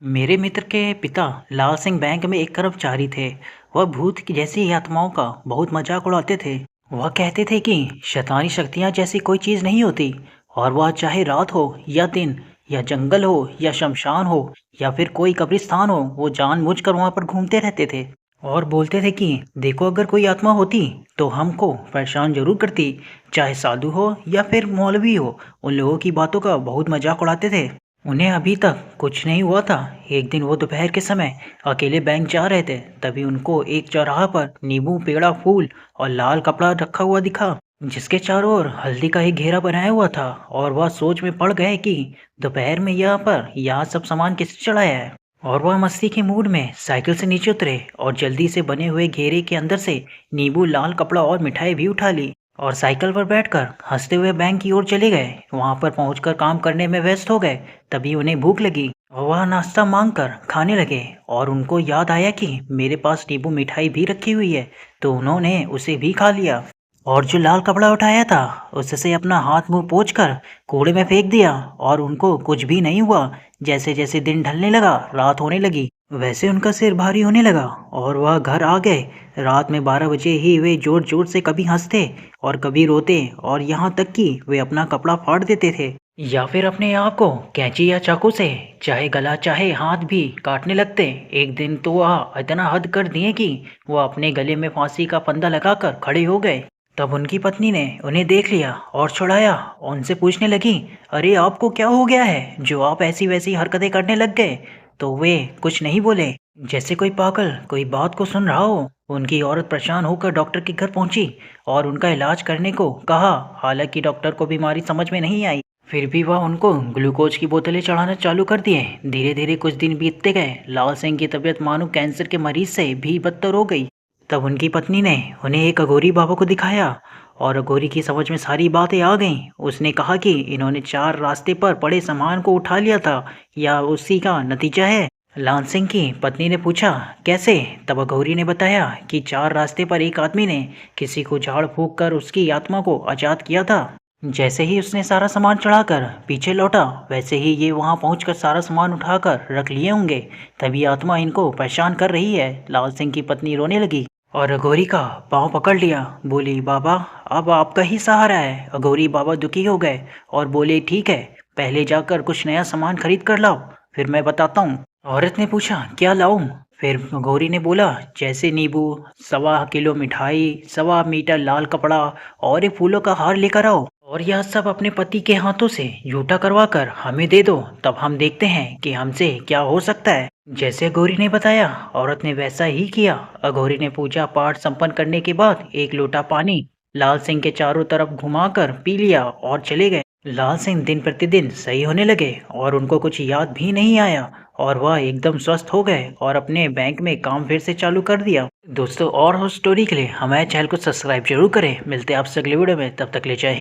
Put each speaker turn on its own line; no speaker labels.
मेरे मित्र के पिता लाल सिंह बैंक में एक कर्मचारी थे। वह भूत की जैसी आत्माओं का बहुत मजाक उड़ाते थे। वह कहते थे कि शैतानी शक्तियाँ जैसी कोई चीज़ नहीं होती, और वह चाहे रात हो या दिन, या जंगल हो या शमशान हो, या फिर कोई कब्रिस्तान हो, वो जानबूझकर वहाँ पर घूमते रहते थे। और बोलते थे कि देखो, अगर कोई आत्मा होती तो हमको परेशान जरूर करती, चाहे साधु हो या फिर मौलवी हो। उन लोगों की बातों का बहुत मजाक उड़ाते थे। उन्हें अभी तक कुछ नहीं हुआ था। एक दिन वो दोपहर के समय अकेले बैंक जा रहे थे, तभी उनको एक चौराहा पर नींबू, पेड़ा, फूल और लाल कपड़ा रखा हुआ दिखा, जिसके चारों ओर हल्दी का एक घेरा बनाया हुआ था। और वह सोच में पड़ गए कि दोपहर में यहाँ सब सामान किसने चढ़ाया है। और वह मस्ती के मूड में साइकिल से नीचे उतरे और जल्दी से बने हुए घेरे के अंदर से नींबू, लाल कपड़ा और मिठाई भी उठा ली, और साइकिल पर बैठकर हंसते हुए बैंक की ओर चले गए। वहां पर पहुंचकर काम करने में व्यस्त हो गए। तभी उन्हें भूख लगी और वह नाश्ता मांगकर खाने लगे, और उनको याद आया कि मेरे पास नींबू मिठाई भी रखी हुई है, तो उन्होंने उसे भी खा लिया। और जो लाल कपड़ा उठाया था, उससे अपना हाथ मुंह पोंछकर कूड़े में फेंक दिया, और उनको कुछ भी नहीं हुआ। जैसे जैसे दिन ढलने लगा, रात होने लगी, वैसे उनका सिर भारी होने लगा और वह घर आ गए। रात में 12 बजे ही वे जोर जोर से कभी हंसते और कभी रोते, और यहाँ तक कि वे अपना कपड़ा फाड़ देते थे, या फिर अपने आप को कैंची या चाकू से चाहे गला चाहे हाथ भी काटने लगते। एक दिन तो वह इतना हद कर दिए कि वह अपने गले में फांसी का फंदा लगाकर खड़े हो गए। तब उनकी पत्नी ने उन्हें देख लिया और छुड़ाया, और उनसे पूछने लगी, अरे आपको क्या हो गया है जो आप ऐसी वैसी हरकतें करने लग गए। तो वे कुछ नहीं बोले, जैसे कोई पागल कोई बात को सुन रहा हो। उनकी औरत परेशान होकर डॉक्टर के घर पहुंची और उनका इलाज करने को कहा। हालांकि डॉक्टर को बीमारी समझ में नहीं आई, फिर भी वह उनको ग्लूकोज की बोतलें चढ़ाना चालू कर दिए। धीरे धीरे कुछ दिन बीतते गए। लाल सिंह की तबीयत मानो कैंसर के मरीज से भी बदतर हो गई। तब उनकी पत्नी ने उन्हें एक अघोरी बाबा को दिखाया, और अघोरी की समझ में सारी बातें आ गईं। उसने कहा कि इन्होंने 4 रास्ते पर पड़े सामान को उठा लिया था, या उसी का नतीजा है। लाल सिंह की पत्नी ने पूछा, कैसे? तब अघोरी ने बताया कि 4 रास्ते पर एक आदमी ने किसी को झाड़ फूंक कर उसकी आत्मा को आजाद किया था। जैसे ही उसने सारा सामान चढ़ाकर पीछे लौटा, वैसे ही ये वहां पहुंचकर सारा सामान उठाकर रख लिए होंगे। तभी आत्मा इनको परेशान कर रही है। लाल सिंह की पत्नी रोने लगी और अघोरी का पाँव पकड़ लिया। बोली, बाबा अब आपका ही सहारा है। अघोरी बाबा दुखी हो गए और बोले, ठीक है, पहले जाकर कुछ नया सामान खरीद कर लाओ, फिर मैं बताता हूँ। औरत ने पूछा, क्या लाऊं? फिर गौरी ने बोला, जैसे नींबू, 1.25 किलो मिठाई, 1.25 मीटर लाल कपड़ा और एक फूलों का हार लेकर आओ, और यह सब अपने पति के हाथों से झूठा करवा कर हमें दे दो। तब हम देखते हैं कि हमसे क्या हो सकता है। जैसे अघोरी ने बताया, औरत ने वैसा ही किया। अघोरी ने पूजा पाठ संपन्न करने के बाद एक लोटा पानी लाल सिंह के चारों तरफ घुमाकर पी लिया और चले गए। लाल सिंह दिन प्रतिदिन सही होने लगे और उनको कुछ याद भी नहीं आया, और वह एकदम स्वस्थ हो गए और अपने बैंक में काम फिर से चालू कर दिया। दोस्तों, और स्टोरी के लिए हमारे चैनल को सब्सक्राइब जरूर करें। मिलते हैं आपसे अगले वीडियो में, तब तक ले जय हिंद।